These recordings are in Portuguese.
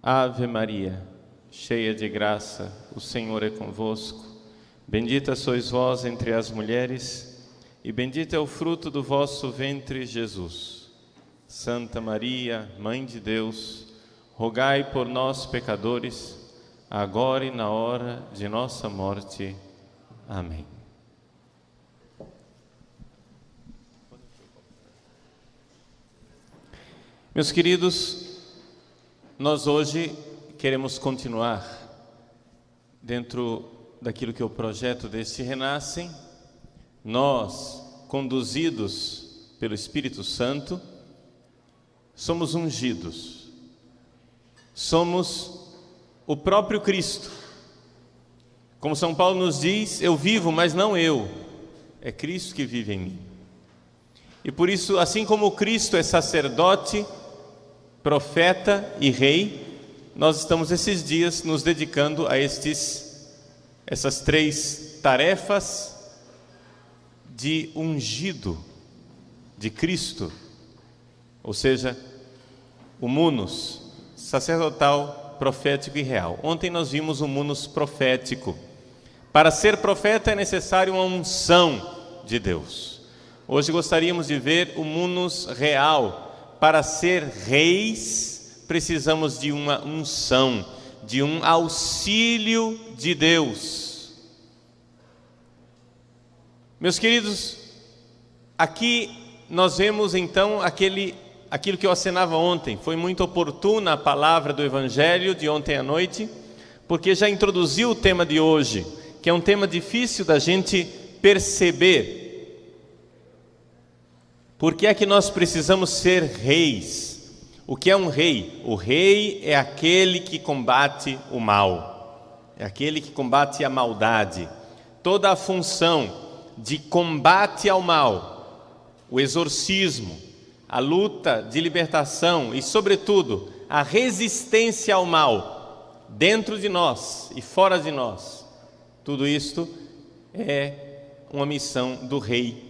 Ave Maria, cheia de graça, o Senhor é convosco. Bendita sois vós entre as mulheres, e bendito é o fruto do vosso ventre, Jesus. Santa Maria, Mãe de Deus, rogai por nós, pecadores, agora e na hora de nossa morte. Amém. Meus queridos, nós hoje queremos continuar dentro daquilo que é o projeto deste Renascem. Nós, conduzidos pelo Espírito Santo, somos ungidos, somos o próprio Cristo. Como São Paulo nos diz, eu vivo, mas não eu, é Cristo que vive em mim. E por isso, assim como Cristo é sacerdote, profeta e rei, nós estamos esses dias nos dedicando a essas três tarefas de ungido de Cristo, ou seja, o munus sacerdotal, profético e real. Ontem nós vimos o munus profético. Para ser profeta é necessário uma unção de Deus. Hoje gostaríamos de ver o munus real. Para ser reis, precisamos de uma unção, de um auxílio de Deus. Meus queridos, aqui nós vemos então aquilo que eu acenava ontem. Foi muito oportuna a palavra do Evangelho de ontem à noite, porque já introduziu o tema de hoje, que é um tema difícil da gente perceber. Por que é que nós precisamos ser reis? O que é um rei? O rei é aquele que combate o mal, é aquele que combate a maldade. Toda a função de combate ao mal, o exorcismo, a luta de libertação e, sobretudo, a resistência ao mal, dentro de nós e fora de nós, tudo isto é uma missão do rei.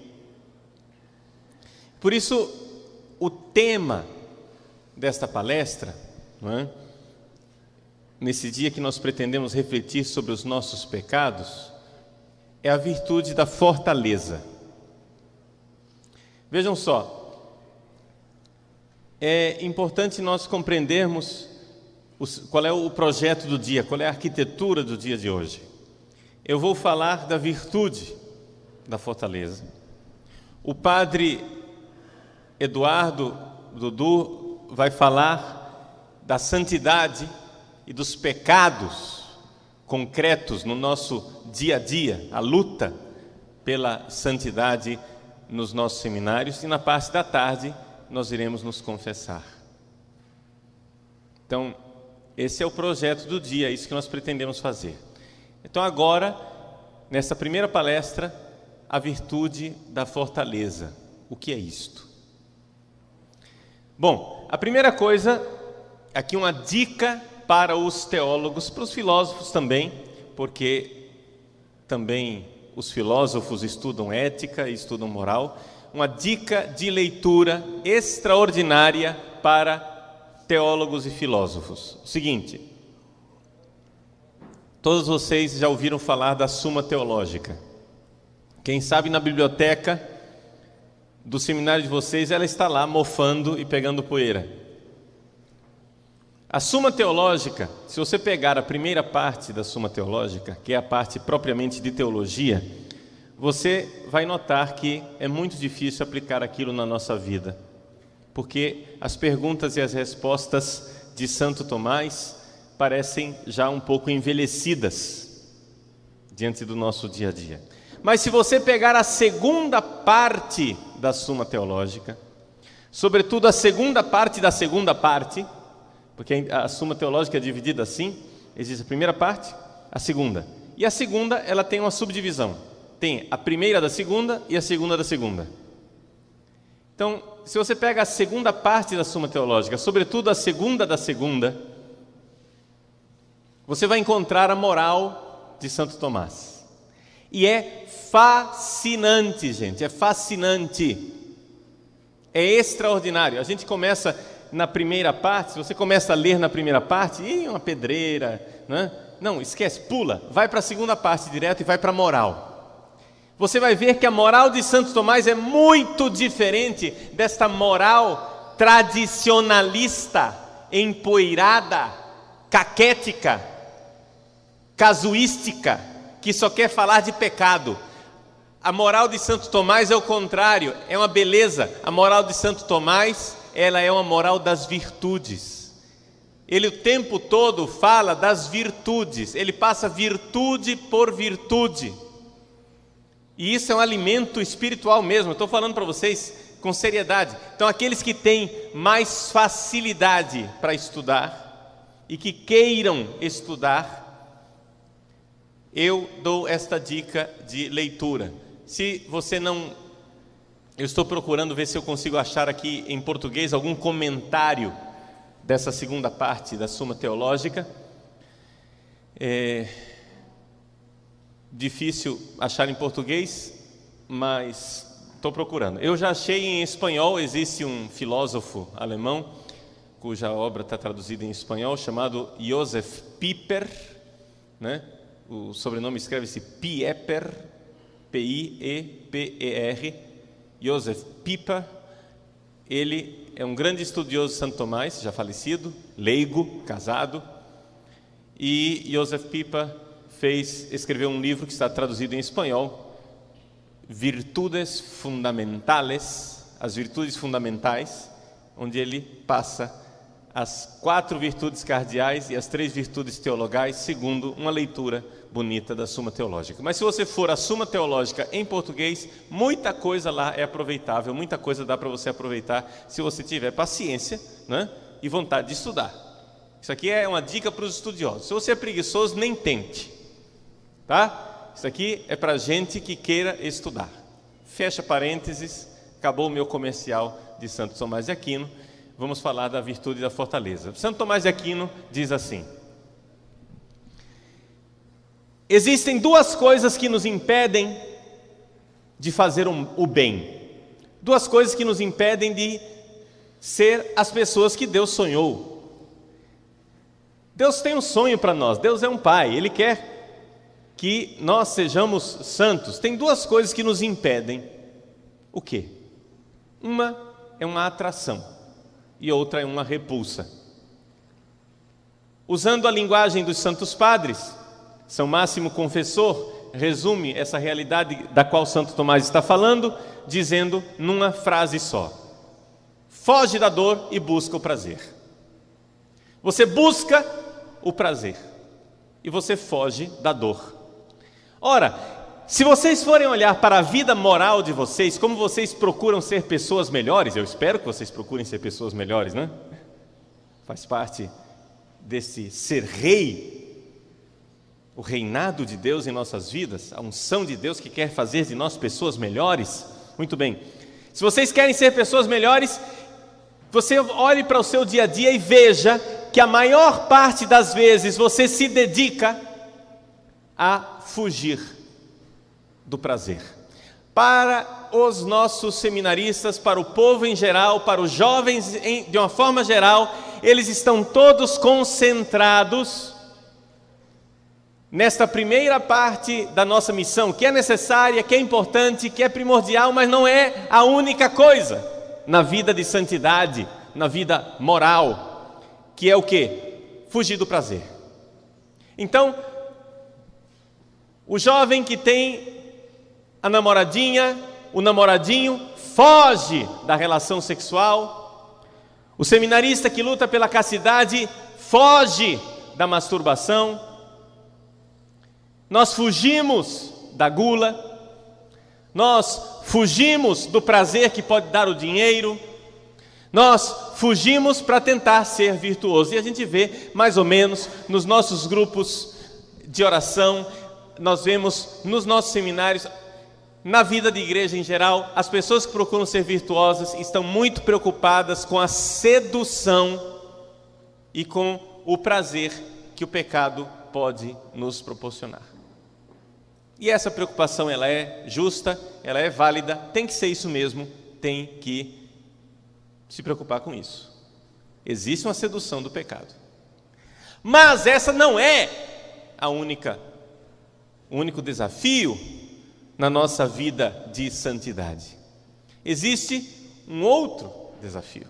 Por isso, o tema desta palestra, não é? Nesse dia que nós pretendemos refletir sobre os nossos pecados, é a virtude da fortaleza. Vejam só, é importante nós compreendermos qual é o projeto do dia, qual é a arquitetura do dia de hoje. Eu vou falar da virtude da fortaleza. O padre Eduardo Dudu vai falar da santidade e dos pecados concretos no nosso dia a dia, a luta pela santidade nos nossos seminários, e na parte da tarde nós iremos nos confessar. Então, esse é o projeto do dia, é isso que nós pretendemos fazer. Então agora, nessa primeira palestra, a virtude da fortaleza. O que é isto? Bom, a primeira coisa, aqui uma dica para os teólogos, para os filósofos também, porque também os filósofos estudam ética e estudam moral, uma dica de leitura extraordinária para teólogos e filósofos. O seguinte, todos vocês já ouviram falar da Suma Teológica. Quem sabe na biblioteca do seminário de vocês, ela está lá mofando e pegando poeira. A Suma Teológica, se você pegar a primeira parte da Suma Teológica, que é a parte propriamente de teologia, você vai notar que é muito difícil aplicar aquilo na nossa vida, porque as perguntas e as respostas de Santo Tomás parecem já um pouco envelhecidas diante do nosso dia a dia. Mas se você pegar a segunda parte da Suma Teológica, sobretudo a segunda parte da segunda parte, porque a Suma Teológica é dividida assim, existe a primeira parte, a segunda. E a segunda, ela tem uma subdivisão. Tem a primeira da segunda e a segunda da segunda. Então, se você pega a segunda parte da Suma Teológica, sobretudo a segunda da segunda, você vai encontrar a moral de Santo Tomás. E é fascinante, gente, é fascinante. É extraordinário. A gente começa na primeira parte, se você começa a ler na primeira parte, uma pedreira, né? Não, esquece, pula, vai para a segunda parte direto e vai para a moral. Você vai ver que a moral de Santo Tomás é muito diferente desta moral tradicionalista, empoeirada, caquética, casuística, que só quer falar de pecado. A moral de Santo Tomás é o contrário, é uma beleza. A moral de Santo Tomás, ela é uma moral das virtudes. Ele o tempo todo fala das virtudes, ele passa virtude por virtude. E isso é um alimento espiritual mesmo, eu estou falando para vocês com seriedade. Então, aqueles que têm mais facilidade para estudar e que queiram estudar, eu dou esta dica de leitura. Se você não... Eu estou procurando ver se eu consigo achar aqui em português algum comentário dessa segunda parte da Suma Teológica. É difícil achar em português, mas estou procurando. Eu já achei em espanhol, existe um filósofo alemão, cuja obra está traduzida em espanhol, chamado Josef Pieper, né? O sobrenome escreve-se Pieper, P-I-E-P-E-R, Josef Pieper. Ele é um grande estudioso de Santo Tomás, já falecido, leigo, casado. E Josef Pieper escreveu um livro que está traduzido em espanhol, Virtudes Fundamentales, as virtudes fundamentais, onde ele passa as 4 virtudes cardeais e as 3 virtudes teologais, segundo uma leitura bonita da Suma Teológica. Mas se você for à Suma Teológica em português, muita coisa lá é aproveitável, muita coisa dá para você aproveitar se você tiver paciência, né, e vontade de estudar. Isso aqui é uma dica para os estudiosos. Se você é preguiçoso, nem tente, tá? Isso aqui é para gente que queira estudar. Fecha parênteses, acabou o meu comercial de Santo Tomás de Aquino. Vamos falar da virtude da fortaleza. Santo Tomás de Aquino diz assim: existem 2 coisas que nos impedem de fazer o bem. 2 coisas que nos impedem de ser as pessoas que Deus sonhou. Deus tem um sonho para nós, Deus é um Pai, Ele quer que nós sejamos santos. Tem 2 coisas que nos impedem. O quê? Uma é uma atração e outra é uma repulsa. Usando a linguagem dos Santos Padres, São Máximo Confessor resume essa realidade da qual Santo Tomás está falando, dizendo numa frase só: foge da dor e busca o prazer. Você busca o prazer e você foge da dor. Ora, se vocês forem olhar para a vida moral de vocês, como vocês procuram ser pessoas melhores, eu espero que vocês procurem ser pessoas melhores, né? Faz parte desse ser rei, o reinado de Deus em nossas vidas, a unção de Deus que quer fazer de nós pessoas melhores. Muito bem, se vocês querem ser pessoas melhores, você olhe para o seu dia a dia e veja que a maior parte das vezes você se dedica a fugir do prazer. Para os nossos seminaristas, para o povo em geral, para os jovens de uma forma geral, eles estão todos concentrados nesta primeira parte da nossa missão, que é necessária, que é importante, que é primordial, mas não é a única coisa na vida de santidade, na vida moral, que é o quê? Fugir do prazer. Então, o jovem que tem a namoradinha, o namoradinho, foge da relação sexual. O seminarista que luta pela castidade foge da masturbação. Nós fugimos da gula, nós fugimos do prazer que pode dar o dinheiro, nós fugimos para tentar ser virtuoso. E a gente vê mais ou menos nos nossos grupos de oração, nós vemos nos nossos seminários, na vida de igreja em geral, as pessoas que procuram ser virtuosas estão muito preocupadas com a sedução e com o prazer que o pecado pode nos proporcionar. E essa preocupação, ela é justa, ela é válida, tem que ser isso mesmo, tem que se preocupar com isso. Existe uma sedução do pecado. Mas essa não é o único desafio na nossa vida de santidade. Existe um outro desafio.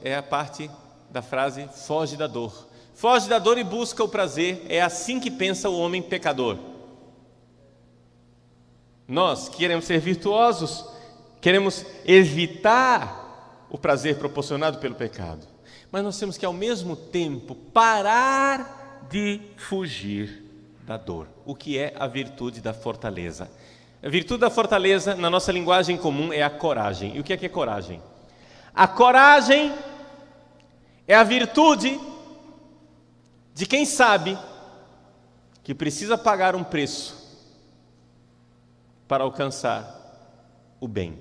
É a parte da frase: foge da dor. Foge da dor e busca o prazer. É assim que pensa o homem pecador. Nós queremos ser virtuosos, queremos evitar o prazer proporcionado pelo pecado, mas nós temos que ao mesmo tempo parar de fugir da dor. O que é a virtude da fortaleza? A virtude da fortaleza, na nossa linguagem comum, é a coragem. E o que é coragem? A coragem é a virtude de quem sabe que precisa pagar um preço para alcançar o bem.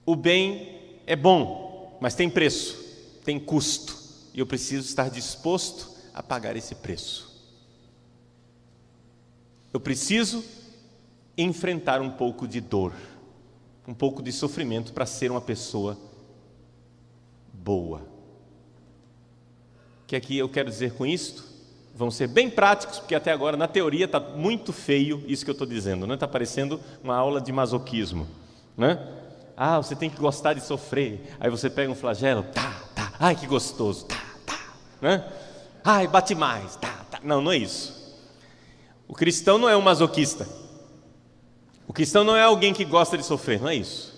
O bem é bom, mas tem preço, tem custo, e eu preciso estar disposto a pagar esse preço. Eu preciso enfrentar um pouco de dor, um pouco de sofrimento para ser uma pessoa boa. O que aqui eu quero dizer com isto? Vamos ser bem práticos, porque até agora na teoria está muito feio isso que eu estou dizendo, né? Está parecendo uma aula de masoquismo, né? Você tem que gostar de sofrer. Aí você pega um flagelo, ai que gostoso, né? Ai, bate mais, Não é isso. O cristão não é um masoquista. O cristão não é alguém que gosta de sofrer, não é isso.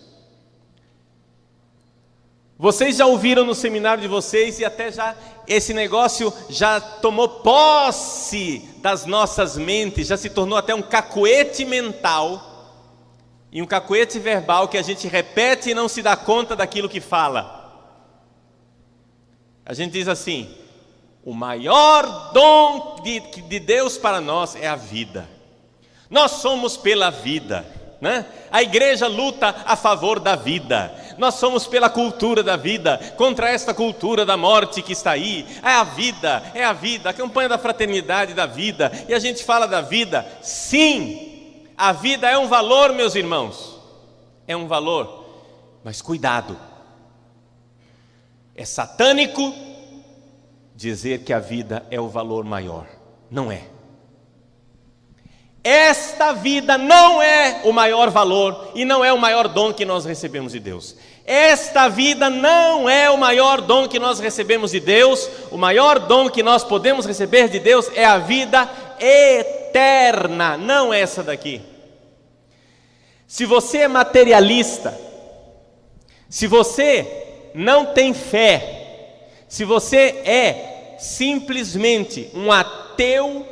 Vocês já ouviram no seminário de vocês, e até já esse negócio já tomou posse das nossas mentes, já se tornou até um cacuete mental e um cacuete verbal que a gente repete e não se dá conta daquilo que fala. A gente diz assim: o maior dom de Deus para nós é a vida. Nós somos pela vida, né? A igreja luta a favor da vida. Nós somos pela cultura da vida, contra esta cultura da morte que está aí. É a vida, a campanha da fraternidade da vida. E a gente fala da vida. Sim, a vida é um valor, meus irmãos. É um valor, mas cuidado. É satânico dizer que a vida é o valor maior. Não é. Esta vida não é o maior valor e não é o maior dom que nós recebemos de Deus. Esta vida não é o maior dom que nós recebemos de Deus. O maior dom que nós podemos receber de Deus é a vida eterna, não essa daqui. Se você é materialista, se você não tem fé, se você é simplesmente um ateu,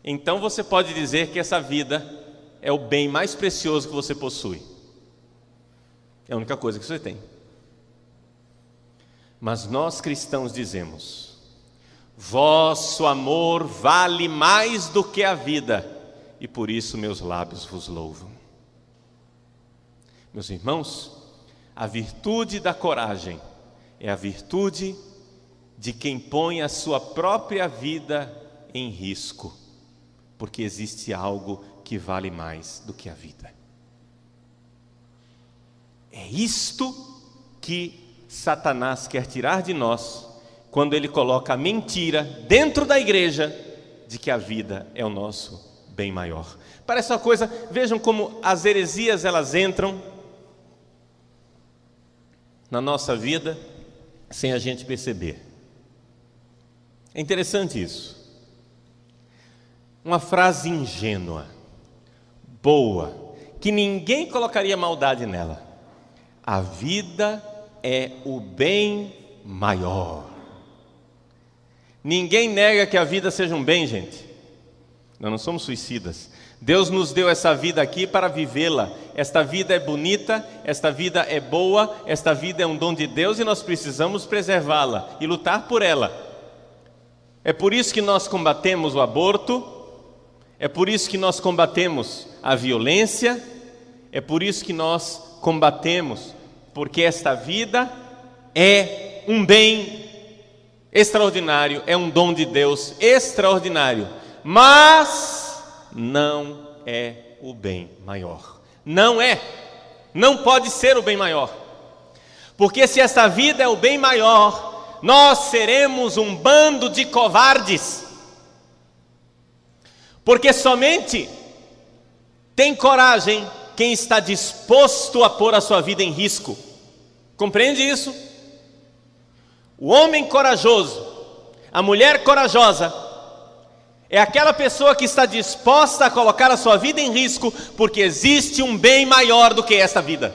então você pode dizer que essa vida é o bem mais precioso que você possui. É a única coisa que você tem. Mas nós cristãos dizemos: vosso amor vale mais do que a vida, e por isso meus lábios vos louvam. Meus irmãos, a virtude da coragem é a virtude de quem põe a sua própria vida em risco, porque existe algo que vale mais do que a vida. É isto que Satanás quer tirar de nós, quando ele coloca a mentira dentro da igreja, de que a vida é o nosso bem maior. Parece uma coisa, vejam como as heresias elas entram na nossa vida, sem a gente perceber. É interessante isso. Uma frase ingênua, boa, que ninguém colocaria maldade nela: a vida é o bem maior. Ninguém nega que a vida seja um bem, gente. Nós não somos suicidas. Deus nos deu essa vida aqui para vivê-la. Esta vida é bonita, esta vida é boa, esta vida é um dom de Deus e nós precisamos preservá-la e lutar por ela. É por isso que nós combatemos o aborto, é por isso que nós combatemos a violência, é por isso que nós combatemos, porque esta vida é um bem extraordinário, é um dom de Deus extraordinário, mas não é o bem maior. Não é, não pode ser o bem maior. Porque se esta vida é o bem maior, nós seremos um bando de covardes. Porque somente tem coragem quem está disposto a pôr a sua vida em risco. Compreende isso? O homem corajoso, a mulher corajosa, é aquela pessoa que está disposta a colocar a sua vida em risco, porque existe um bem maior do que esta vida.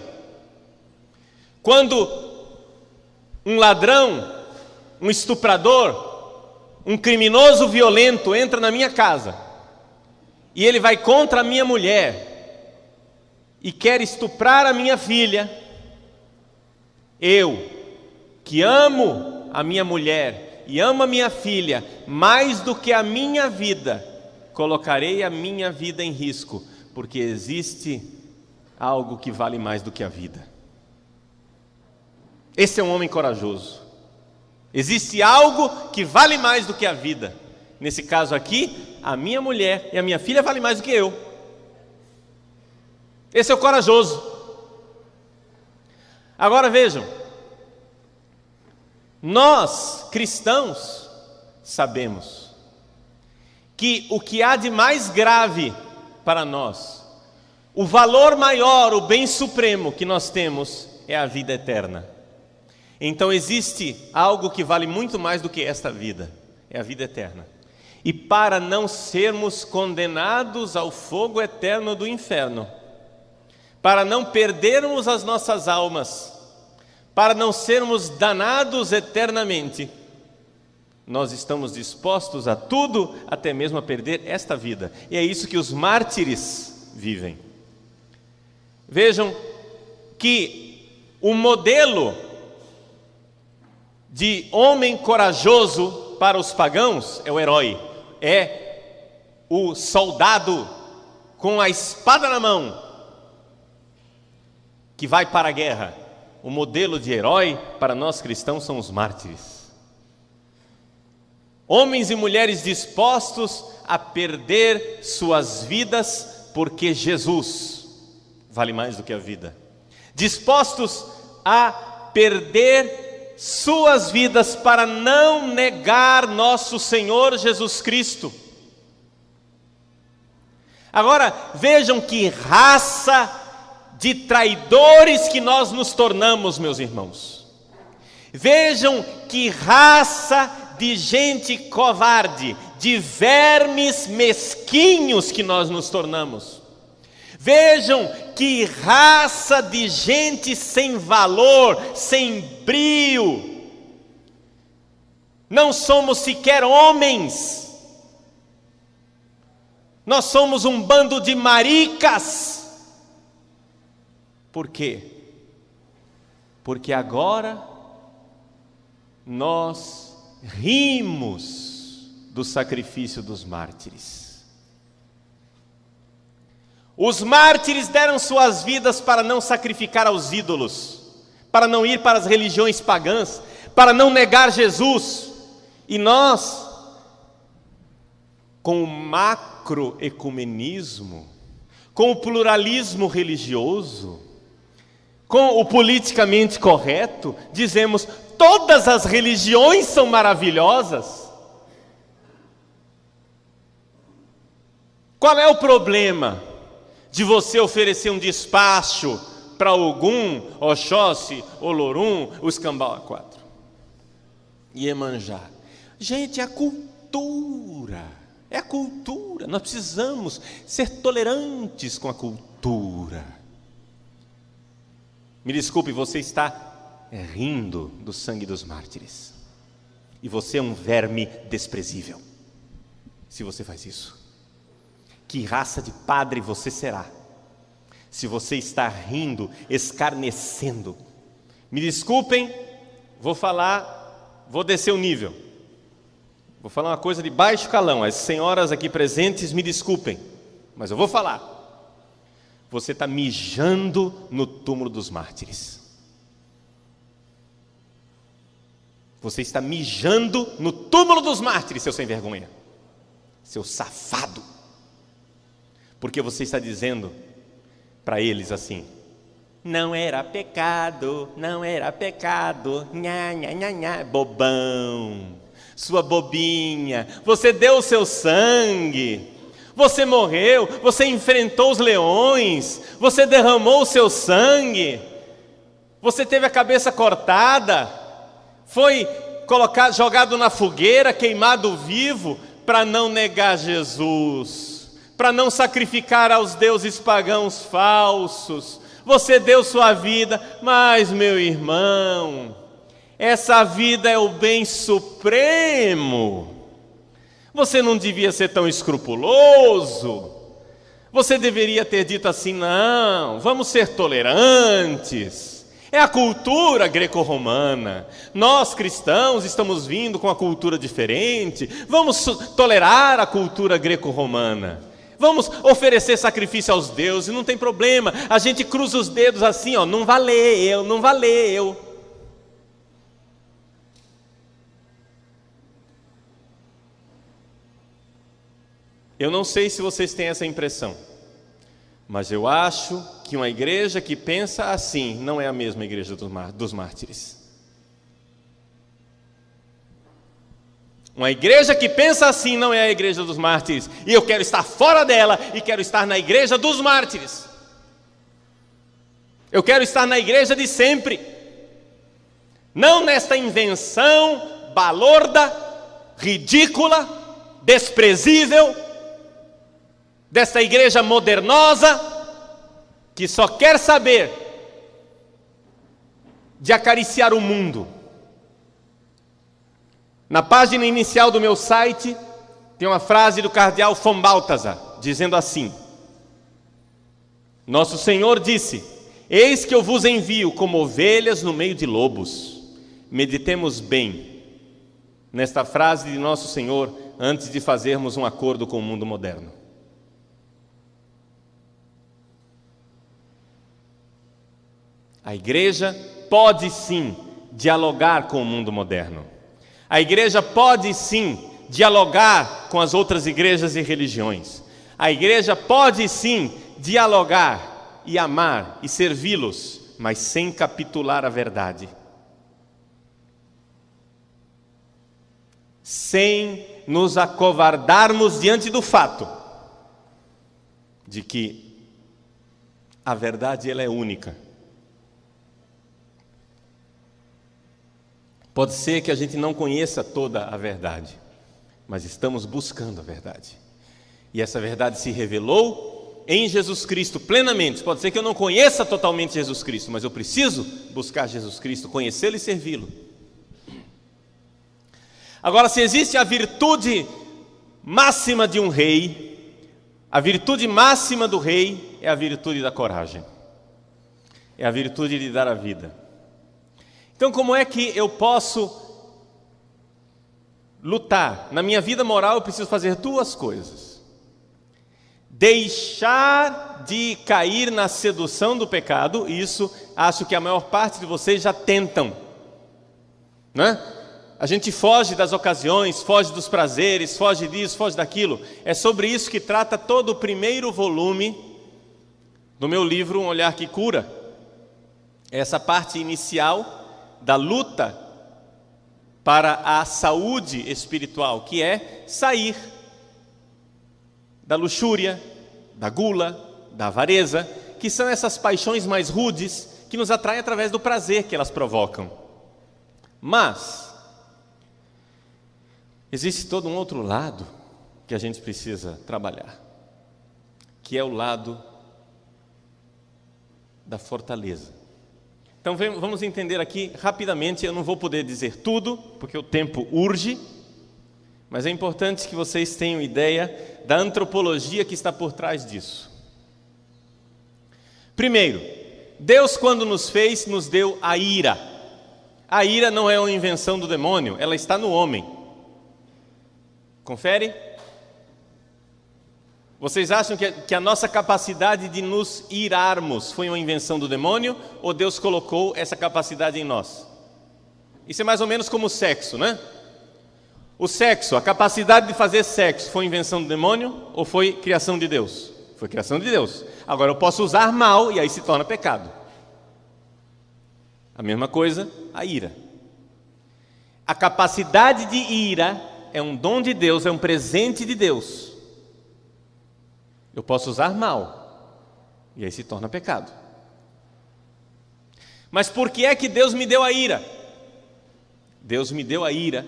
Quando um ladrão, um estuprador, um criminoso violento entra na minha casa, e ele vai contra a minha mulher, e quer estuprar a minha filha, eu, que amo a minha mulher e amo a minha filha mais do que a minha vida, colocarei a minha vida em risco, porque existe algo que vale mais do que a vida. Esse é um homem corajoso. Existe algo que vale mais do que a vida. Nesse caso aqui, a minha mulher e a minha filha valem mais do que eu. Esse é o corajoso. Agora vejam, nós cristãos sabemos que o que há de mais grave para nós, o valor maior, o bem supremo que nós temos é a vida eterna. Então existe algo que vale muito mais do que esta vida, é a vida eterna. E para não sermos condenados ao fogo eterno do inferno, para não perdermos as nossas almas, para não sermos danados eternamente, nós estamos dispostos a tudo, até mesmo a perder esta vida. E é isso que os mártires vivem. Vejam que o modelo de homem corajoso para os pagãos é o herói, é o soldado com a espada na mão que vai para a guerra. O modelo de herói para nós cristãos são os mártires. Homens e mulheres dispostos a perder suas vidas porque Jesus vale mais do que a vida. Dispostos a perder suas vidas para não negar nosso Senhor Jesus Cristo. Agora, vejam que raça de traidores que nós nos tornamos, meus irmãos. Vejam que raça de gente covarde, de vermes mesquinhos que nós nos tornamos. Vejam que raça de gente sem valor, sem brio. Não somos sequer homens. Nós somos um bando de maricas. Por quê? Porque agora nós rimos do sacrifício dos mártires. Os mártires deram suas vidas para não sacrificar aos ídolos, para não ir para as religiões pagãs, para não negar Jesus. E nós, com o macroecumenismo, com o pluralismo religioso, com o politicamente correto, dizemos: todas as religiões são maravilhosas. Qual é o problema de você oferecer um despacho para Ogum, Oxóssi, Olorum, o Escambau A4, Iemanjá? Gente, é a cultura, é a cultura. Nós precisamos ser tolerantes com a cultura. Me desculpe, você está rindo do sangue dos mártires. E você é um verme desprezível se você faz isso. Que raça de padre você será se você está rindo, escarnecendo? Me desculpem, vou descer o nível. Vou falar uma coisa de baixo calão. As senhoras aqui presentes me desculpem, mas eu vou falar. Você está mijando no túmulo dos mártires. Você está mijando no túmulo dos mártires, seu sem vergonha, seu safado. Porque você está dizendo para eles assim: Não era pecado, não era pecado, nha, nha, nha, nha. Bobão, sua bobinha, você deu o seu sangue, você morreu, você enfrentou os leões, você derramou o seu sangue, você teve a cabeça cortada, foi jogado na fogueira, queimado vivo, para não negar Jesus, para não sacrificar aos deuses pagãos falsos. Você deu sua vida, mas meu irmão, essa vida é o bem supremo. Você não devia ser tão escrupuloso. Você deveria ter dito assim: não, vamos ser tolerantes. É a cultura greco-romana. Nós cristãos estamos vindo com a cultura diferente. Vamos tolerar a cultura greco-romana. Vamos oferecer sacrifício aos deuses, não tem problema. A gente cruza os dedos assim, ó, não valeu, não valeu. Eu não sei se vocês têm essa impressão, mas eu acho que uma igreja que pensa assim não é a mesma igreja dos mártires. Uma igreja que pensa assim não é a igreja dos mártires. E eu quero estar fora dela e quero estar na igreja dos mártires. Eu quero estar na igreja de sempre. Não nesta invenção balorda, ridícula, desprezível, desta igreja modernosa, que só quer saber de acariciar o mundo. Na página inicial do meu site, tem uma frase do cardeal von Balthasar, dizendo assim: Nosso Senhor disse: Eis que eu vos envio como ovelhas no meio de lobos. Meditemos bem nesta frase de Nosso Senhor antes de fazermos um acordo com o mundo moderno. A igreja pode sim dialogar com o mundo moderno. A igreja pode sim dialogar com as outras igrejas e religiões. A igreja pode sim dialogar e amar e servi-los, mas sem capitular a verdade. Sem nos acovardarmos diante do fato de que a verdade ela é única. Pode ser que a gente não conheça toda a verdade, mas estamos buscando a verdade. E essa verdade se revelou em Jesus Cristo plenamente. Pode ser que eu não conheça totalmente Jesus Cristo, mas eu preciso buscar Jesus Cristo, conhecê-lo e servi-lo. Agora, se existe a virtude máxima de um rei, a virtude máxima do rei é a virtude da coragem. É a virtude de dar a vida. Então, como é que eu posso lutar? Na minha vida moral eu preciso fazer duas coisas: deixar de cair na sedução do pecado. Isso acho que a maior parte de vocês já tentam, né? A gente foge das ocasiões, foge dos prazeres, foge disso, foge daquilo. É sobre isso que trata todo o primeiro volume do meu livro Um Olhar que Cura. Essa parte inicial da luta para a saúde espiritual, que é sair da luxúria, da gula, da avareza, que são essas paixões mais rudes que nos atraem através do prazer que elas provocam. Mas existe todo um outro lado que a gente precisa trabalhar, que é o lado da fortaleza. Então vamos entender aqui rapidamente. Eu não vou poder dizer tudo, porque o tempo urge, mas é importante que vocês tenham ideia da antropologia que está por trás disso. Primeiro, Deus, quando nos fez, nos deu a ira. A ira não é uma invenção do demônio, ela está no homem. Confere? Vocês acham que a nossa capacidade de nos irarmos foi uma invenção do demônio, ou Deus colocou essa capacidade em nós? Isso é mais ou menos como o sexo, né? O sexo, a capacidade de fazer sexo, foi invenção do demônio ou foi criação de Deus? Foi criação de Deus. Agora eu posso usar mal e aí se torna pecado. A mesma coisa, a ira. A capacidade de ira é um dom de Deus, é um presente de Deus. Eu posso usar mal, e aí se torna pecado. Mas por que é que Deus me deu a ira? Deus me deu a ira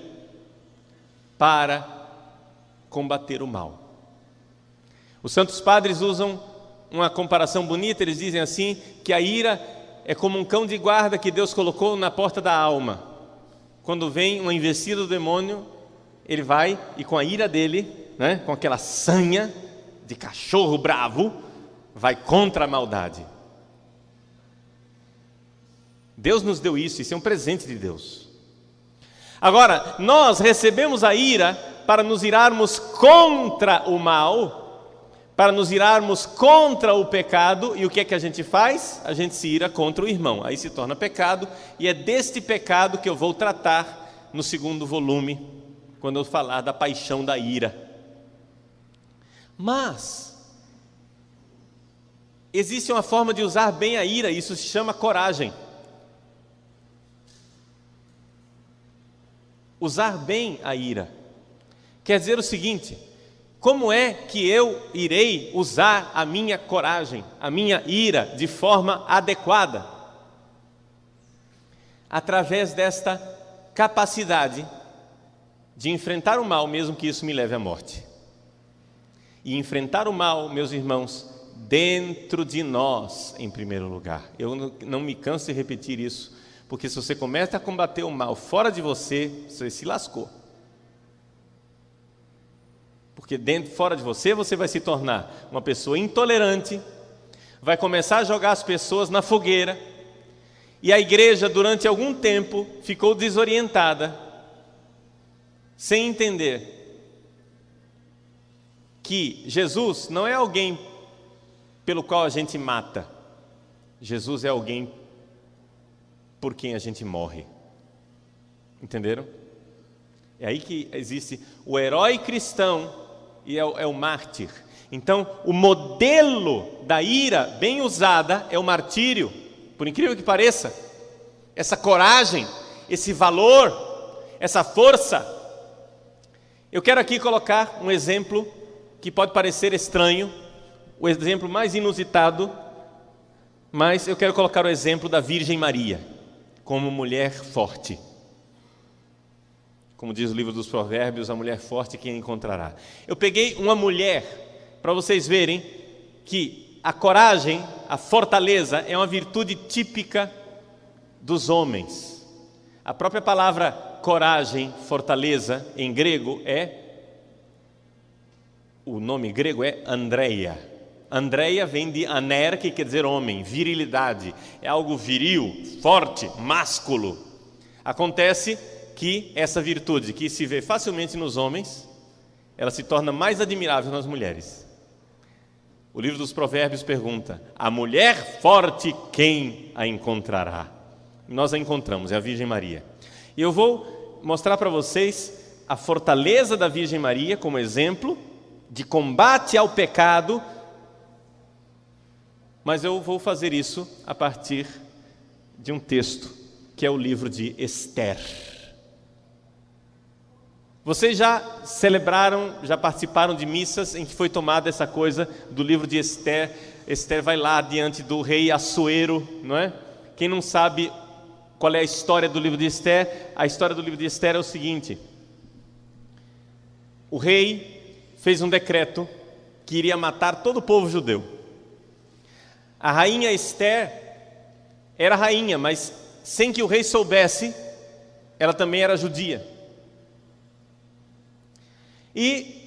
para combater o mal. Os santos padres usam uma comparação bonita, eles dizem assim, que a ira é como um cão de guarda que Deus colocou na porta da alma. Quando vem uma investida do demônio, ele vai e com a ira dele, né, com aquela sanha de cachorro bravo, vai contra a maldade. Deus nos deu isso é um presente de Deus. Agora, nós recebemos a ira para nos irarmos contra o mal, para nos irarmos contra o pecado, e o que é que a gente faz? A gente se ira contra o irmão, aí se torna pecado, e é deste pecado que eu vou tratar no segundo volume, quando eu falar da paixão da ira. Mas existe uma forma de usar bem a ira, isso se chama coragem. Usar bem a ira quer dizer o seguinte: como é que eu irei usar a minha coragem, a minha ira de forma adequada? Através desta capacidade de enfrentar o mal, mesmo que isso me leve à morte. E enfrentar o mal, meus irmãos, dentro de nós, em primeiro lugar. Eu não me canso de repetir isso, porque se você começa a combater o mal fora de você, você se lascou. Porque fora de você, você vai se tornar uma pessoa intolerante, vai começar a jogar as pessoas na fogueira, e a igreja, durante algum tempo, ficou desorientada, sem entender que Jesus não é alguém pelo qual a gente mata. Jesus é alguém por quem a gente morre. Entenderam? É aí que existe o herói cristão e é o mártir. Então, o modelo da ira bem usada é o martírio. Por incrível que pareça, essa coragem, esse valor, essa força. Eu quero aqui colocar um exemplo que pode parecer estranho, o exemplo mais inusitado, mas eu quero colocar o exemplo da Virgem Maria, como mulher forte. Como diz o livro dos Provérbios, a mulher forte quem encontrará. Eu peguei uma mulher, para vocês verem que a coragem, a fortaleza, é uma virtude típica dos homens. A própria palavra coragem, fortaleza, em grego o nome grego é Andreia. Andreia vem de aner, que quer dizer homem, virilidade. É algo viril, forte, másculo. Acontece que essa virtude, que se vê facilmente nos homens, ela se torna mais admirável nas mulheres. O livro dos Provérbios pergunta: a mulher forte, quem a encontrará? Nós a encontramos, é a Virgem Maria. E eu vou mostrar para vocês a fortaleza da Virgem Maria como exemplo de combate ao pecado, mas eu vou fazer isso a partir de um texto, que é o livro de Esther. Vocês já celebraram, já participaram de missas em que foi tomada essa coisa do livro de Esther? Esther vai lá diante do rei Assuero, não é? Quem não sabe qual é a história do livro de Esther? A história do livro de Esther é o seguinte: o rei fez um decreto que iria matar todo o povo judeu. A rainha Esther era rainha, mas sem que o rei soubesse, ela também era judia. E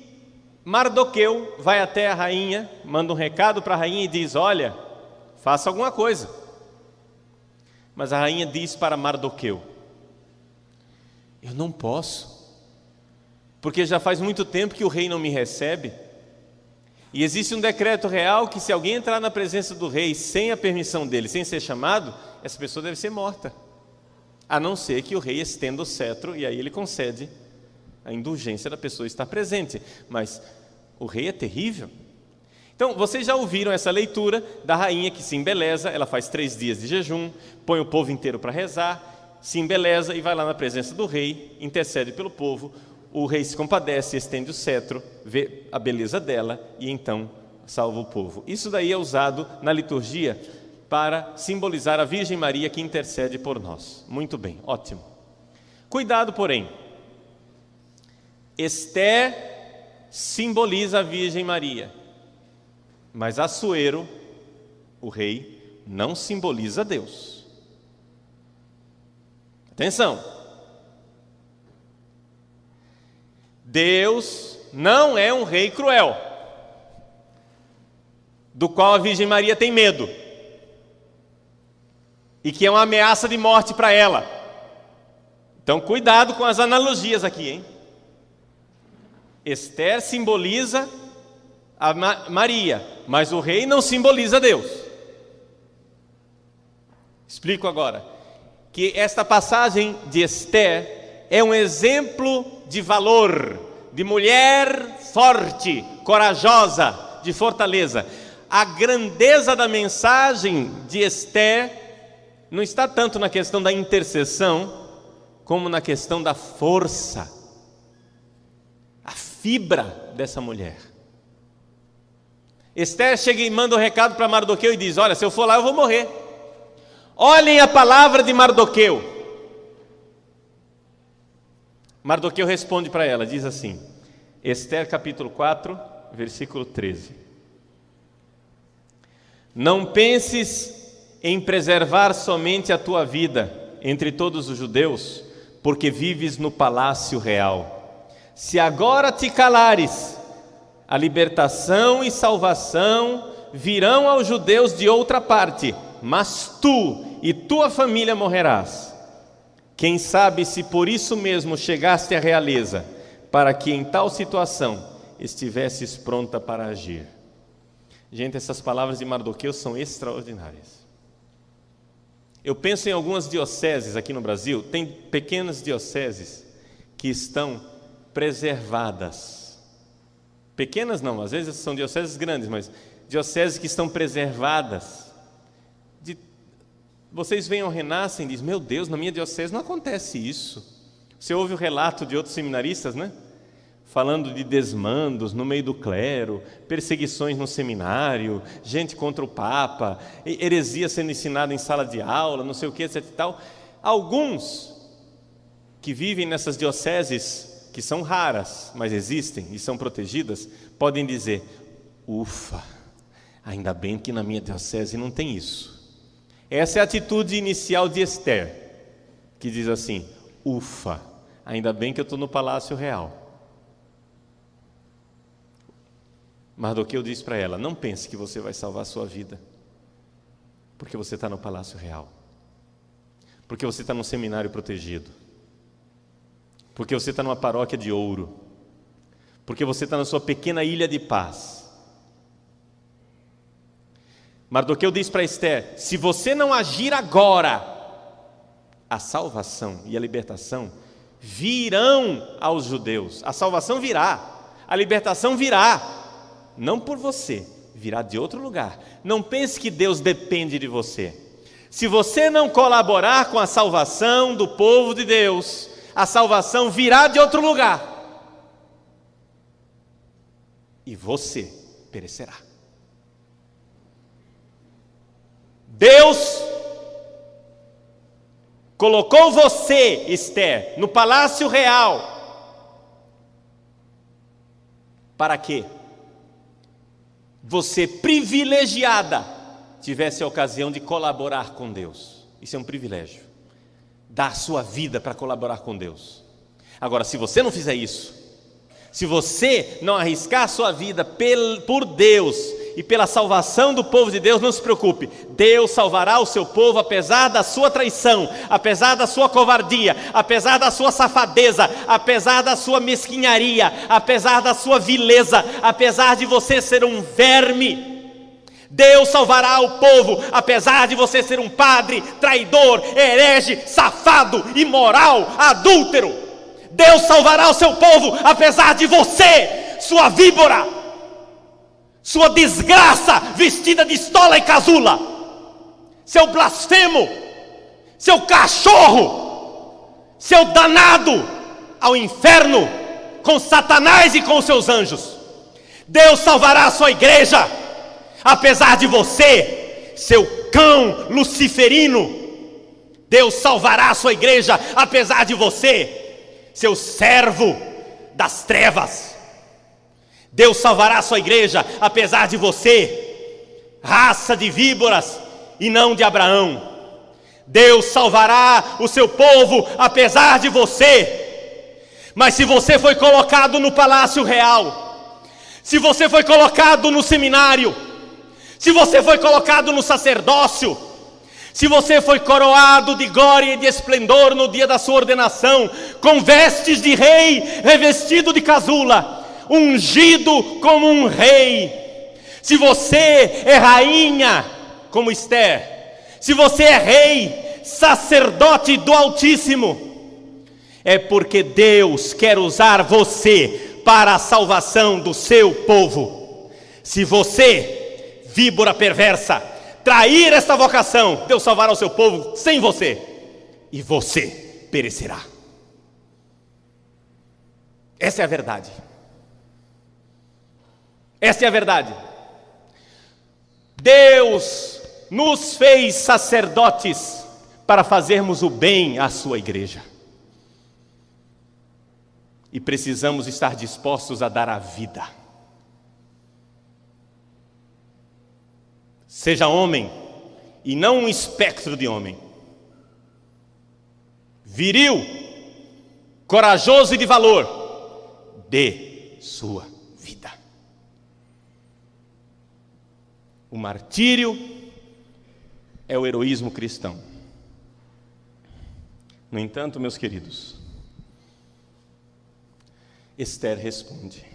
Mardoqueu vai até a rainha, manda um recado para a rainha e diz: olha, faça alguma coisa. Mas a rainha diz para Mardoqueu: eu não posso, porque já faz muito tempo que o rei não me recebe, e existe um decreto real que se alguém entrar na presença do rei sem a permissão dele, sem ser chamado, essa pessoa deve ser morta, a não ser que o rei estenda o cetro, e aí ele concede a indulgência da pessoa estar presente. Mas o rei é terrível. Então, vocês já ouviram essa leitura da rainha que se embeleza, ela faz 3 dias de jejum, põe o povo inteiro para rezar, se embeleza e vai lá na presença do rei, intercede pelo povo, o rei se compadece, estende o cetro, vê a beleza dela e então salva o povo. Isso daí é usado na liturgia para simbolizar a Virgem Maria que intercede por nós. Muito bem, ótimo. Cuidado, porém, Esther simboliza a Virgem Maria, mas Assuero, o rei, não simboliza Deus. Atenção! Deus não é um rei cruel, do qual a Virgem Maria tem medo, e que é uma ameaça de morte para ela. Então, cuidado com as analogias aqui, hein? Esther simboliza a Maria, mas o rei não simboliza Deus. Explico agora que esta passagem de Esther é um exemplo de valor, de mulher forte, corajosa, de fortaleza. A grandeza da mensagem de Esther não está tanto na questão da intercessão, como na questão da força, a fibra dessa mulher. Esther chega e manda um recado para Mardoqueu e diz: olha, se eu for lá eu vou morrer. Olhem a palavra de Mardoqueu. Mardoqueu responde para ela, diz assim, Esther capítulo 4, versículo 13. Não penses em preservar somente a tua vida entre todos os judeus, porque vives no palácio real. Se agora te calares, a libertação e salvação virão aos judeus de outra parte, mas tu e tua família morrerás. Quem sabe se por isso mesmo chegaste à realeza, para que em tal situação estivesses pronta para agir. Gente, essas palavras de Mardoqueu são extraordinárias. Eu penso em algumas dioceses aqui no Brasil, tem pequenas dioceses que estão preservadas. Pequenas não, às vezes são dioceses grandes, mas dioceses que estão preservadas. Vocês vêm ao Renascem e dizem: meu Deus, na minha diocese não acontece isso. Você ouve o relato de outros seminaristas, né? Falando de desmandos no meio do clero, perseguições no seminário, gente contra o Papa, heresia sendo ensinada em sala de aula, não sei o que, etc e tal. Alguns que vivem nessas dioceses, que são raras, mas existem e são protegidas, podem dizer: ufa, ainda bem que na minha diocese não tem isso. Essa é a atitude inicial de Esther, que diz assim: ufa, ainda bem que eu estou no palácio real. Mardoqueu diz para ela: não pense que você vai salvar a sua vida, porque você está no palácio real, porque você está num seminário protegido, porque você está numa paróquia de ouro, porque você está na sua pequena ilha de paz. Mardoqueu diz para Esther: se você não agir agora, a salvação e a libertação virão aos judeus. A salvação virá, a libertação virá, não por você, virá de outro lugar. Não pense que Deus depende de você. Se você não colaborar com a salvação do povo de Deus, a salvação virá de outro lugar e você perecerá. Deus colocou você, Esther, no palácio real. Para quê? Você, privilegiada, tivesse a ocasião de colaborar com Deus. Isso é um privilégio. Dar sua vida para colaborar com Deus. Agora, se você não fizer isso, se você não arriscar a sua vida por Deus e pela salvação do povo de Deus, não se preocupe, Deus salvará o seu povo apesar da sua traição, apesar da sua covardia, apesar da sua safadeza, apesar da sua mesquinharia, apesar da sua vileza, apesar de você ser um verme. Deus salvará o povo, apesar de você ser um padre, traidor, herege, safado, imoral, adúltero. Deus salvará o seu povo, apesar de você, sua víbora, sua desgraça vestida de estola e casula, seu blasfemo, seu cachorro, seu danado, ao inferno com Satanás e com os seus anjos. Deus salvará a sua igreja, apesar de você, seu cão luciferino. Deus salvará a sua igreja, apesar de você, seu servo das trevas. Deus salvará a sua igreja, apesar de você, raça de víboras e não de Abraão. Deus salvará o seu povo, apesar de você. Mas se você foi colocado no palácio real, se você foi colocado no seminário, se você foi colocado no sacerdócio, se você foi coroado de glória e de esplendor no dia da sua ordenação, com vestes de rei, revestido de casula, ungido como um rei, se você é rainha como Esther, se você é rei, sacerdote do Altíssimo, é porque Deus quer usar você para a salvação do seu povo. Se você, víbora perversa, trair esta vocação, Deus salvará o seu povo sem você, e você perecerá. Essa é a verdade. Essa é a verdade. Deus nos fez sacerdotes para fazermos o bem à sua igreja. E precisamos estar dispostos a dar a vida. Seja homem, e não um espectro de homem. Viril, corajoso e de valor. Dê sua vida. O martírio é o heroísmo cristão. No entanto, meus queridos, Esther responde.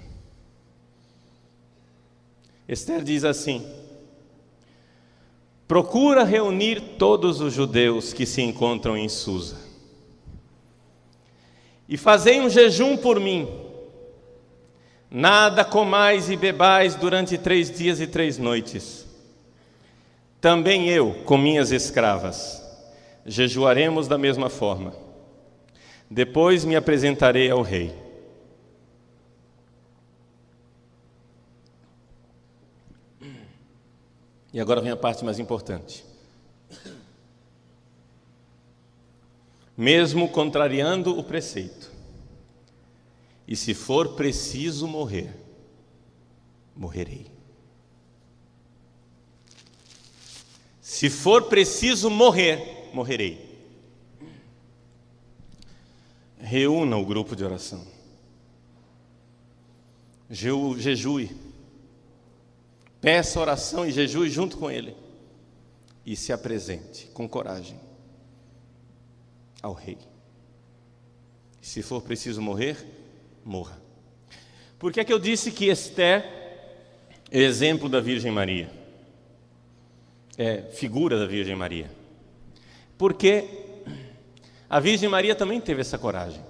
Esther diz assim: procura reunir todos os judeus que se encontram em Susa, e fazei um jejum por mim. Nada comais e bebais durante 3 dias e 3 noites. Também eu, com minhas escravas, jejuaremos da mesma forma. Depois me apresentarei ao rei. E agora vem a parte mais importante. Mesmo contrariando o preceito, e se for preciso morrer, morrerei. Se for preciso morrer, morrerei. Reúna o grupo de oração. Jejue. Peça oração e jejue junto com ele. E se apresente com coragem ao rei. Se for preciso morrer, morra. Por que é que eu disse que Esther é exemplo da Virgem Maria? É figura da Virgem Maria. Porque a Virgem Maria também teve essa coragem.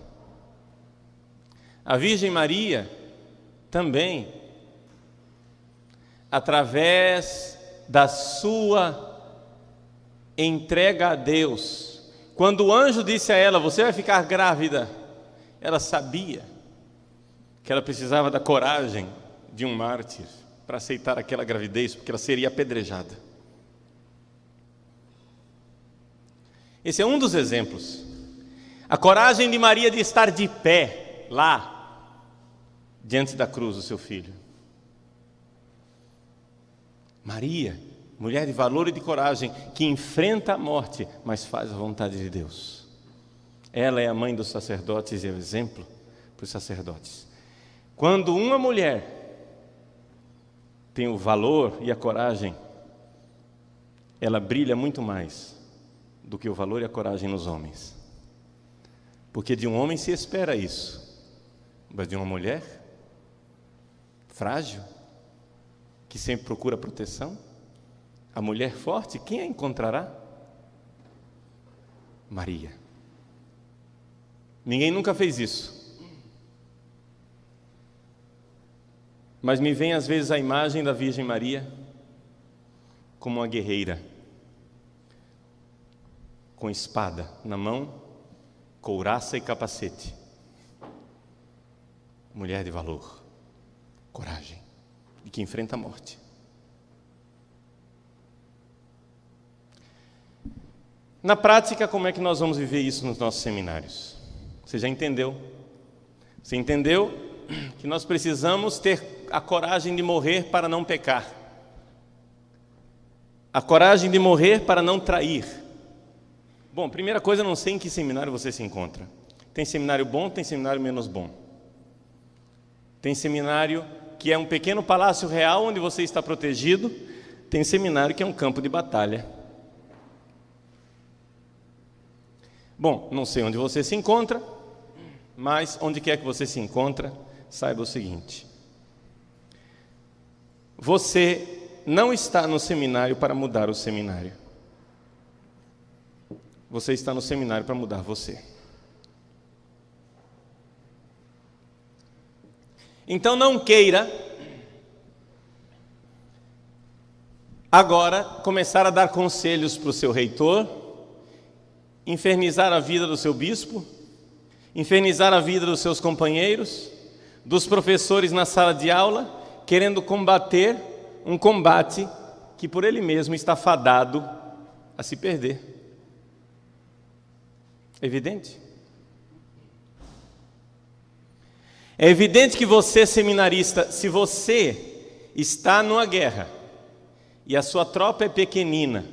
A Virgem Maria também, através da sua entrega a Deus, quando o anjo disse a ela: você vai ficar grávida, ela sabia que ela precisava da coragem de um mártir para aceitar aquela gravidez, porque ela seria apedrejada. Esse é um dos exemplos. A coragem de Maria de estar de pé lá, diante da cruz do seu filho. Maria, mulher de valor e de coragem, que enfrenta a morte, mas faz a vontade de Deus. Ela é a mãe dos sacerdotes e é o exemplo para os sacerdotes. Quando uma mulher tem o valor e a coragem, ela brilha muito mais do que o valor e a coragem nos homens. Porque de um homem se espera isso, mas de uma mulher frágil, que sempre procura proteção, a mulher forte, quem a encontrará? Maria. Ninguém nunca fez isso. Mas me vem às vezes a imagem da Virgem Maria como uma guerreira, com espada na mão, couraça e capacete. Mulher de valor, coragem, e que enfrenta a morte. Na prática, como é que nós vamos viver isso nos nossos seminários? Você já entendeu? Você entendeu que nós precisamos ter a coragem de morrer para não pecar, a coragem de morrer para não trair. Bom, primeira coisa, eu não sei em que seminário você se encontra. Tem seminário bom, tem seminário menos bom. Tem seminário que é um pequeno palácio real onde você está protegido, tem seminário que é um campo de batalha. Bom, não sei onde você se encontra, mas onde quer que você se encontra, saiba o seguinte: você não está no seminário para mudar o seminário. Você está no seminário para mudar você. Então não queira agora começar a dar conselhos para o seu reitor, infernizar a vida do seu bispo, infernizar a vida dos seus companheiros, dos professores na sala de aula, querendo combater um combate que por ele mesmo está fadado a se perder. É evidente? É evidente que você, seminarista, se você está numa guerra e a sua tropa é pequenina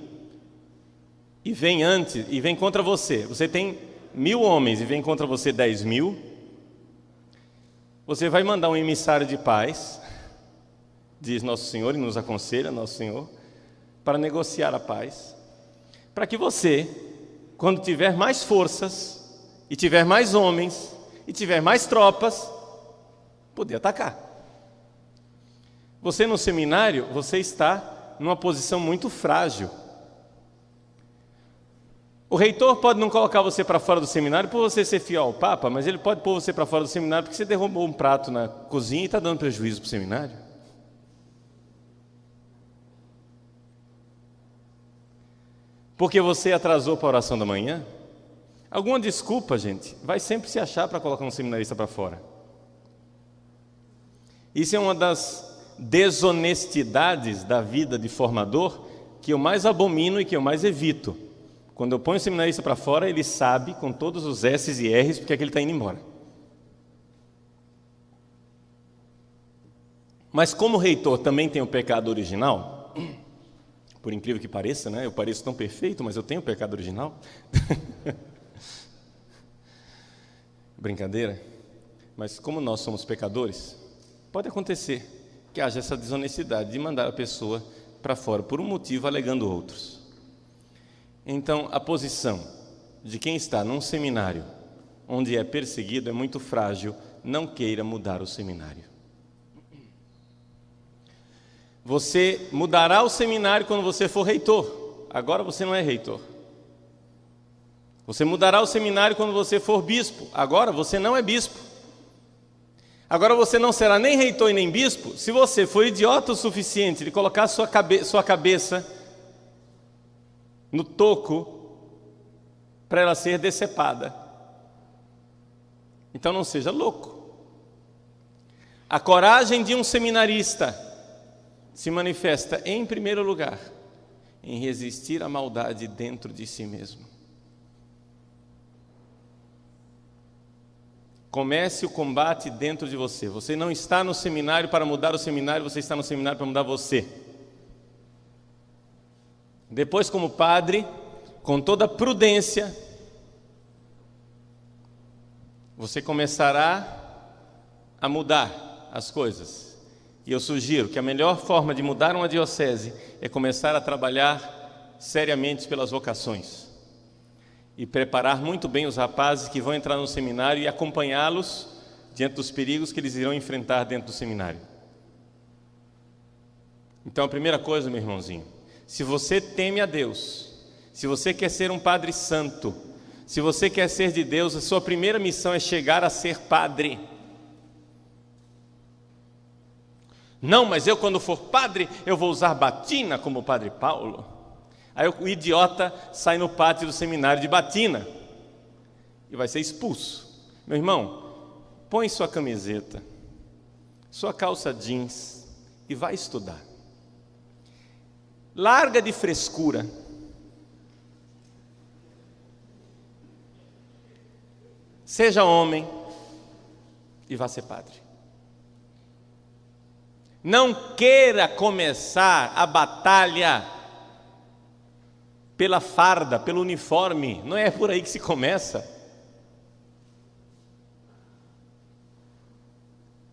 e vem contra você, você tem 1000 homens e vem contra você 10.000, você vai mandar um emissário de paz, diz Nosso Senhor e nos aconselha Nosso Senhor, para negociar a paz, para que você, quando tiver mais forças e tiver mais homens e tiver mais tropas, poder atacar. Você no seminário, você está numa posição muito frágil. O reitor pode não colocar você para fora do seminário por você ser fiel ao Papa, mas ele pode pôr você para fora do seminário porque você derrubou um prato na cozinha e está dando prejuízo para o seminário. Porque você atrasou para a oração da manhã. Alguma desculpa, gente, vai sempre se achar para colocar um seminarista para fora. Isso é uma das desonestidades da vida de formador que eu mais abomino e que eu mais evito. Quando eu ponho o seminarista para fora, ele sabe com todos os S's e R's porque é que ele está indo embora. Mas como o reitor também tem o pecado original, por incrível que pareça, né? Eu pareço tão perfeito, mas eu tenho o pecado original. Brincadeira. Mas como nós somos pecadores, pode acontecer que haja essa desonestidade de mandar a pessoa para fora por um motivo alegando outros. Então, a posição de quem está num seminário onde é perseguido é muito frágil. Não queira mudar o seminário. Você mudará o seminário quando você for reitor. Agora você não é reitor. Você mudará o seminário quando você for bispo. Agora você não é bispo. Agora você não será nem reitor e nem bispo se você for idiota o suficiente de colocar sua cabeça no toco para ela ser decepada. Então não seja louco. A coragem de um seminarista se manifesta, em primeiro lugar, em resistir à maldade dentro de si mesmo. Comece o combate dentro de você. Você não está no seminário para mudar o seminário, você está no seminário para mudar você. Depois, como padre, com toda prudência, você começará a mudar as coisas. E eu sugiro que a melhor forma de mudar uma diocese é começar a trabalhar seriamente pelas vocações e preparar muito bem os rapazes que vão entrar no seminário e acompanhá-los diante dos perigos que eles irão enfrentar dentro do seminário. Então, a primeira coisa, meu irmãozinho, se você teme a Deus, se você quer ser um padre santo, se você quer ser de Deus, a sua primeira missão é chegar a ser padre. Não, mas eu quando for padre, eu vou usar batina como o padre Paulo. Aí o idiota sai no pátio do seminário de batina e vai ser expulso. Meu irmão, põe sua camiseta, sua calça jeans e vai estudar. Larga de frescura. Seja homem e vá ser padre. Não queira começar a batalha pela farda, pelo uniforme. Não é por aí que se começa.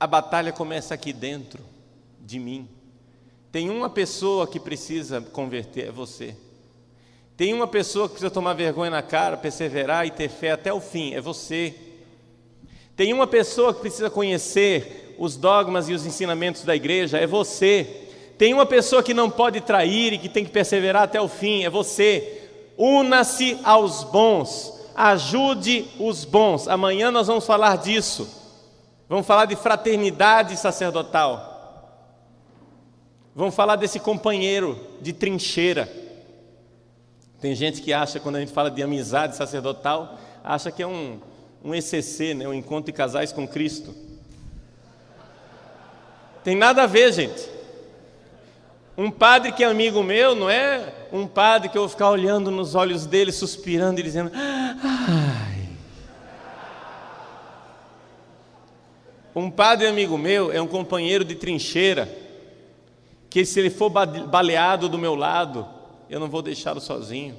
A batalha começa aqui dentro de mim. Tem uma pessoa que precisa converter, é você. Tem uma pessoa que precisa tomar vergonha na cara, perseverar e ter fé até o fim, é você. Tem uma pessoa que precisa conhecer os dogmas e os ensinamentos da igreja, é você. Tem uma pessoa que não pode trair e que tem que perseverar até o fim, é você. Una-se aos bons, ajude os bons. Amanhã nós vamos falar disso. Vamos falar de fraternidade sacerdotal. Vamos falar desse companheiro de trincheira. Tem gente que acha, quando a gente fala de amizade sacerdotal, acha que é um ECC, né? Um encontro de casais com Cristo. Tem nada a ver, gente. Um padre que é amigo meu não é um padre que eu vou ficar olhando nos olhos dele, suspirando e dizendo: ai. Um padre amigo meu é um companheiro de trincheira, que se ele for baleado do meu lado, eu não vou deixá-lo sozinho.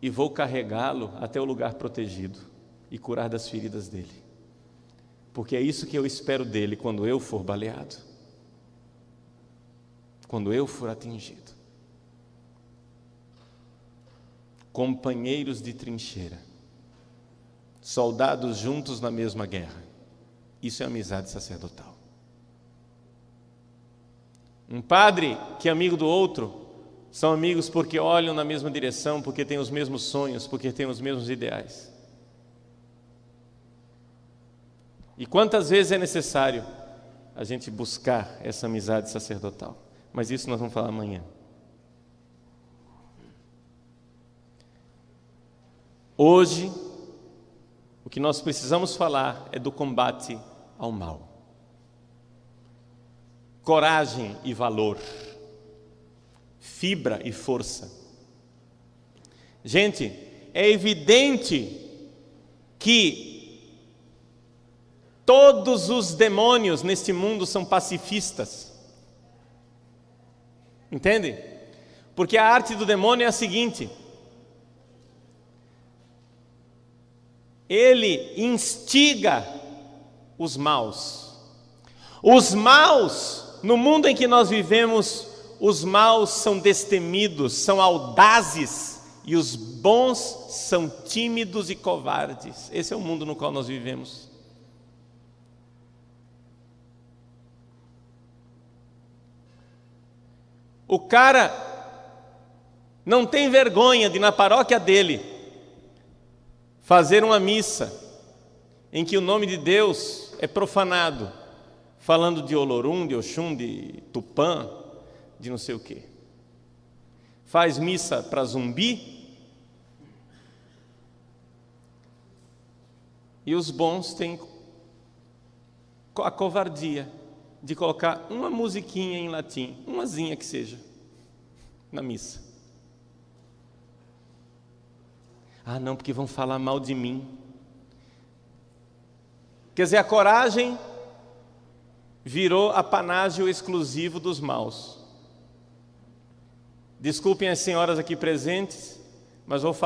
E vou carregá-lo até o lugar protegido e curar das feridas dele. Porque é isso que eu espero dele quando eu for baleado, quando eu for atingido. Companheiros de trincheira, soldados juntos na mesma guerra. Isso é amizade sacerdotal. Um padre que é amigo do outro, são amigos porque olham na mesma direção, porque têm os mesmos sonhos, porque têm os mesmos ideais. E quantas vezes é necessário a gente buscar essa amizade sacerdotal? Mas isso nós vamos falar amanhã. Hoje, o que nós precisamos falar é do combate ao mal. Coragem e valor. Fibra e força. Gente, é evidente que todos os demônios neste mundo são pacifistas. Entende? Porque a arte do demônio é a seguinte: ele instiga os maus. Os maus, no mundo em que nós vivemos, os maus são destemidos, são audazes, e os bons são tímidos e covardes. Esse é o mundo no qual nós vivemos. O cara não tem vergonha de, na paróquia dele, fazer uma missa em que o nome de Deus é profanado, falando de Olorum, de Oxum, de Tupã, de não sei o quê. Faz missa para zumbi, e os bons têm a covardia de colocar uma musiquinha em latim, umazinha que seja, na missa. Ah, não, porque vão falar mal de mim. Quer dizer, a coragem virou apanágio exclusivo dos maus. Desculpem as senhoras aqui presentes, mas vou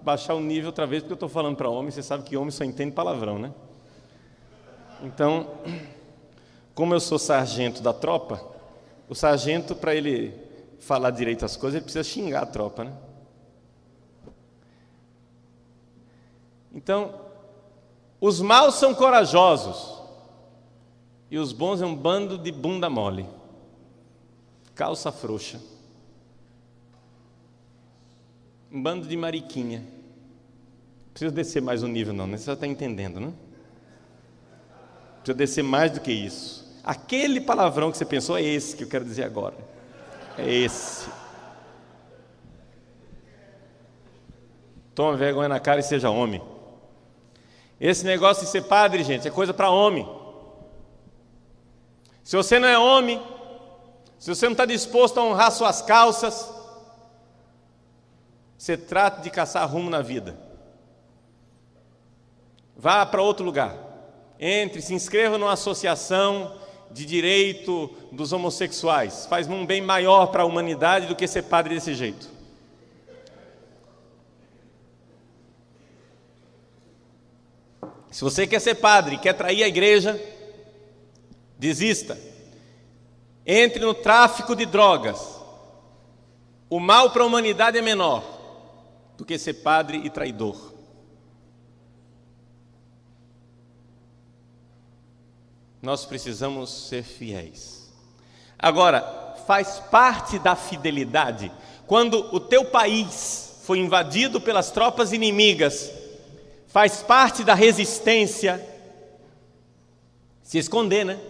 baixar o nível outra vez, porque eu estou falando para homem. Você sabe que homem só entende palavrão, né? Então, como eu sou sargento da tropa, o sargento, para ele falar direito as coisas, ele precisa xingar a tropa, né? Então, os maus são corajosos e os bons é um bando de bunda mole, calça frouxa, um bando de mariquinha. Não preciso descer mais o nível não, né? Você já está entendendo, né? Não precisa descer mais do que isso. Aquele palavrão que você pensou é esse que eu quero dizer agora. É esse. Toma vergonha na cara e seja homem. Esse negócio de ser padre, gente, é coisa para homem. Se você não é homem, se você não está disposto a honrar suas calças, você trata de caçar rumo na vida. Vá para outro lugar. Entre, se inscreva numa associação de direito dos homossexuais. Faz um bem maior para a humanidade do que ser padre desse jeito. Se você quer ser padre e quer trair a igreja, desista. Entre no tráfico de drogas. O mal para a humanidade é menor do que ser padre e traidor. Nós precisamos ser fiéis. Agora, faz parte da fidelidade. Quando o teu país foi invadido pelas tropas inimigas, faz parte da resistência se esconder, né?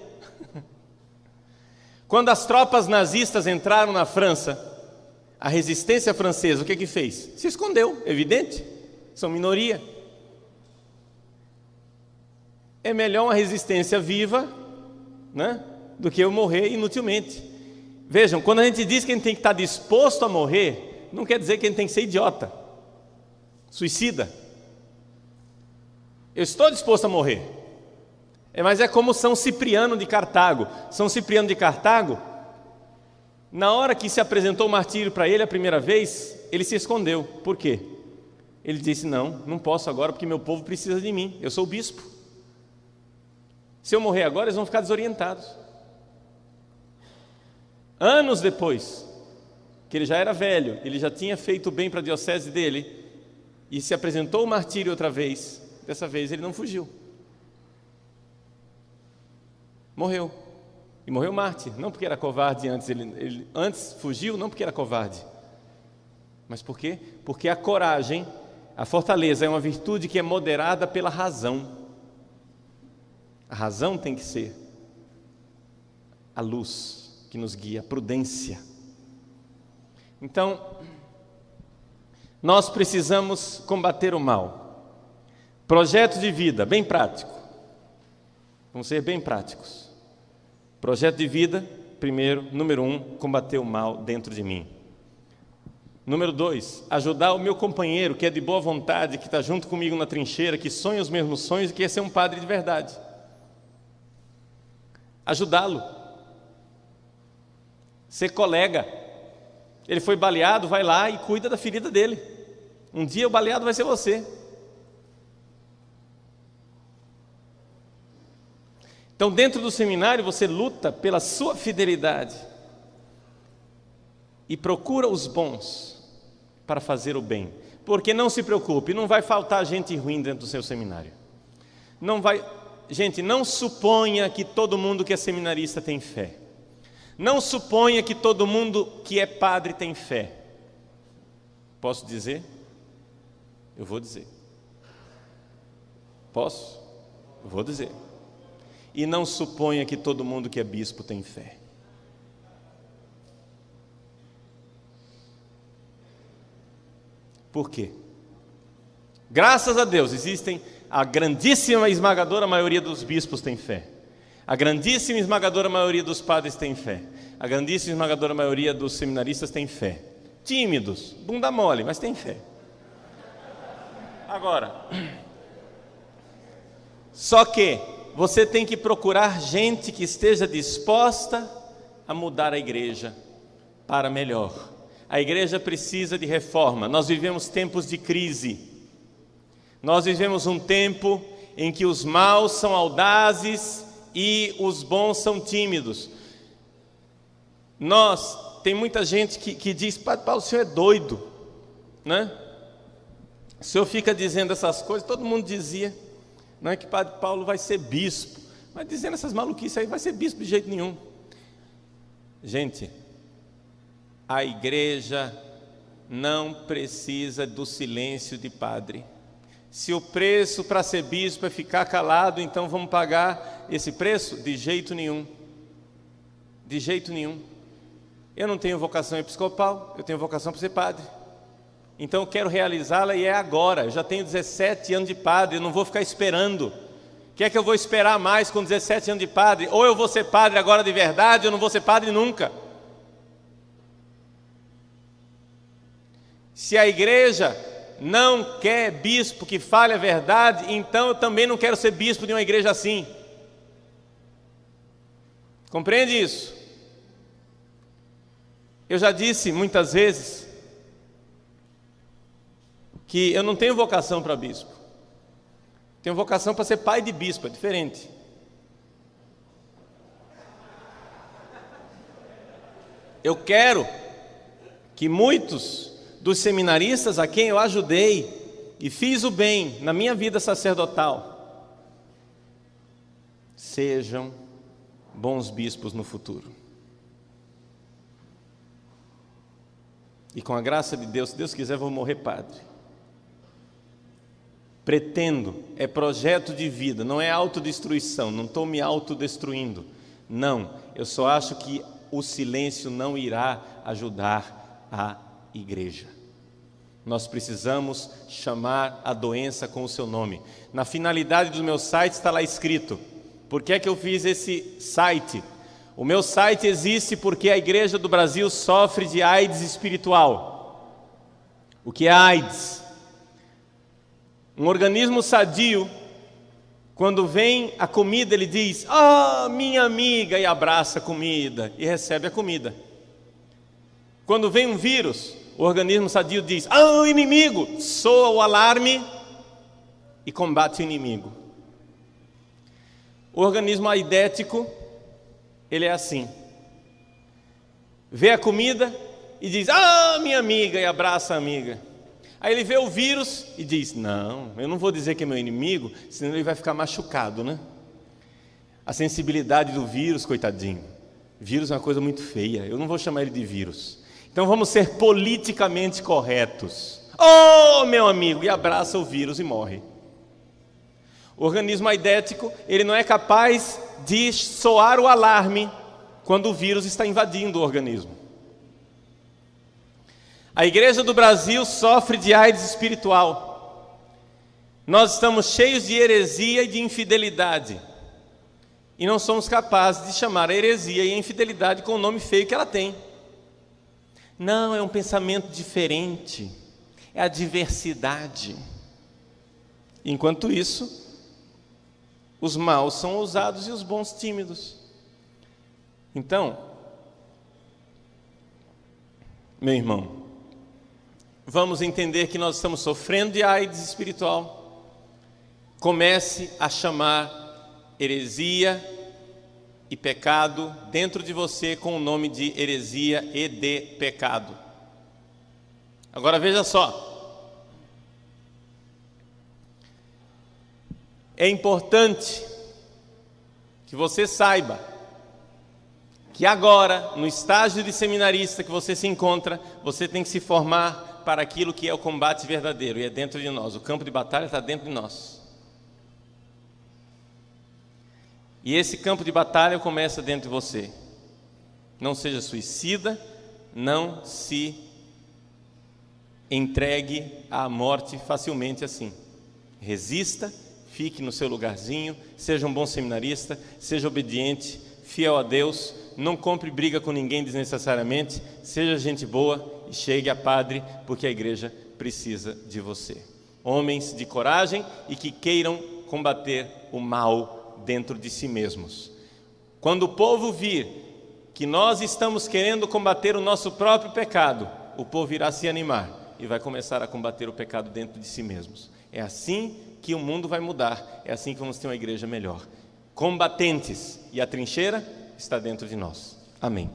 Quando as tropas nazistas entraram na França, a resistência francesa, o que fez? Se escondeu, evidente, são minoria. É melhor uma resistência viva, né, do que eu morrer inutilmente. Vejam, quando a gente diz que a gente tem que estar disposto a morrer, não quer dizer que a gente tem que ser idiota, suicida. Eu estou disposto a morrer. Mas é como São Cipriano de Cartago. São Cipriano de Cartago, na hora que se apresentou o martírio para ele a primeira vez, ele se escondeu. Por quê? Ele disse, não posso agora porque meu povo precisa de mim, eu sou o bispo. Se eu morrer agora, eles vão ficar desorientados. Anos depois, que ele já era velho, ele já tinha feito bem para a diocese dele, e se apresentou o martírio outra vez, dessa vez ele não fugiu. Morreu. E morreu mártir, não porque era covarde antes, ele antes fugiu, não porque era covarde. Mas por quê? Porque a coragem, a fortaleza é uma virtude que é moderada pela razão. A razão tem que ser a luz que nos guia, a prudência. Então, nós precisamos combater o mal. Projeto de vida, bem prático. Vamos ser bem práticos. Projeto de vida, primeiro, número 1, combater o mal dentro de mim. Número 2, ajudar o meu companheiro, que é de boa vontade, que está junto comigo na trincheira, que sonha os mesmos sonhos e quer ser um padre de verdade. Ajudá-lo. Ser colega. Ele foi baleado, vai lá e cuida da ferida dele. Um dia o baleado vai ser você. Então, dentro do seminário, você luta pela sua fidelidade e procura os bons para fazer o bem. Porque não se preocupe, não vai faltar gente ruim dentro do seu seminário. Não vai, gente, não suponha que todo mundo que é seminarista tem fé. Não suponha que todo mundo que é padre tem fé. Posso dizer? Eu vou dizer. Posso? Eu vou dizer. E não suponha que todo mundo que é bispo tem fé. Por quê? Graças a Deus, existem a grandíssima esmagadora maioria dos bispos tem fé. A grandíssima esmagadora maioria dos padres tem fé. A grandíssima esmagadora maioria dos seminaristas tem fé. Tímidos, bunda mole, mas tem fé. Agora, só que você tem que procurar gente que esteja disposta a mudar a igreja para melhor. A igreja precisa de reforma. Nós vivemos tempos de crise. Nós vivemos um tempo em que os maus são audazes e os bons são tímidos. Tem muita gente que diz, Padre Paulo, o senhor é doido, né? O senhor fica dizendo essas coisas, todo mundo dizia, não é que Padre Paulo vai ser bispo, mas dizendo essas maluquices aí, vai ser bispo de jeito nenhum. Gente, a igreja não precisa do silêncio de padre. Se o preço para ser bispo é ficar calado, então vamos pagar esse preço? De jeito nenhum. De jeito nenhum. Eu não tenho vocação episcopal, eu tenho vocação para ser padre. Então eu quero realizá-la e é agora. Eu já tenho 17 anos de padre, eu não vou ficar esperando. O que é que eu vou esperar mais com 17 anos de padre? Ou eu vou ser padre agora de verdade, ou eu não vou ser padre nunca. Se a igreja não quer bispo que fale a verdade, então eu também não quero ser bispo de uma igreja assim. Compreende isso? Eu já disse muitas vezes que eu não tenho vocação para bispo. Tenho vocação para ser pai de bispo, é diferente. Eu quero que muitos dos seminaristas a quem eu ajudei e fiz o bem na minha vida sacerdotal sejam bons bispos no futuro. E com a graça de Deus, se Deus quiser, vou morrer padre. Pretendo, é projeto de vida, não é autodestruição, não estou me autodestruindo. Não, eu só acho que o silêncio não irá ajudar a igreja. Nós precisamos chamar a doença com o seu nome. Na finalidade do meu site está lá escrito. Por que é que eu fiz esse site? O meu site existe porque a igreja do Brasil sofre de AIDS espiritual. O que é AIDS? Um organismo sadio, quando vem a comida, ele diz: "Ah, minha amiga", e abraça a comida e recebe a comida. Quando vem um vírus, o organismo sadio diz: "Ah, o inimigo", soa o alarme e combate o inimigo. O organismo aidético, ele é assim: vê a comida e diz: "Ah, minha amiga", e abraça a amiga. Aí ele vê o vírus e diz: "Não, eu não vou dizer que é meu inimigo, senão ele vai ficar machucado, né?" A sensibilidade do vírus, coitadinho. Vírus é uma coisa muito feia, eu não vou chamar ele de vírus. Então vamos ser politicamente corretos. "Oh, meu amigo", e abraça o vírus e morre. O organismo aidético, ele não é capaz de soar o alarme quando o vírus está invadindo o organismo. A igreja do Brasil sofre de AIDS espiritual. Nós estamos cheios de heresia e de infidelidade. E não somos capazes de chamar a heresia e a infidelidade com o nome feio que ela tem. Não, é um pensamento diferente. É a diversidade. Enquanto isso, os maus são ousados e os bons tímidos. Então, meu irmão, vamos entender que nós estamos sofrendo de AIDS espiritual. Comece a chamar heresia e pecado dentro de você com o nome de heresia e de pecado. Agora veja só. É importante que você saiba que agora, no estágio de seminarista que você se encontra, você tem que se formar para aquilo que é o combate verdadeiro, e é dentro de nós. O campo de batalha está dentro de nós. E esse campo de batalha começa dentro de você. Não seja suicida, não se entregue à morte facilmente assim. Resista, fique no seu lugarzinho, seja um bom seminarista, seja obediente, fiel a Deus, não compre briga com ninguém desnecessariamente, seja gente boa e chegue a padre, porque a igreja precisa de você. Homens de coragem e que queiram combater o mal dentro de si mesmos. Quando o povo vir que nós estamos querendo combater o nosso próprio pecado, o povo irá se animar e vai começar a combater o pecado dentro de si mesmos. É assim que o mundo vai mudar, é assim que vamos ter uma igreja melhor. Combatentes, e a trincheira está dentro de nós. Amém.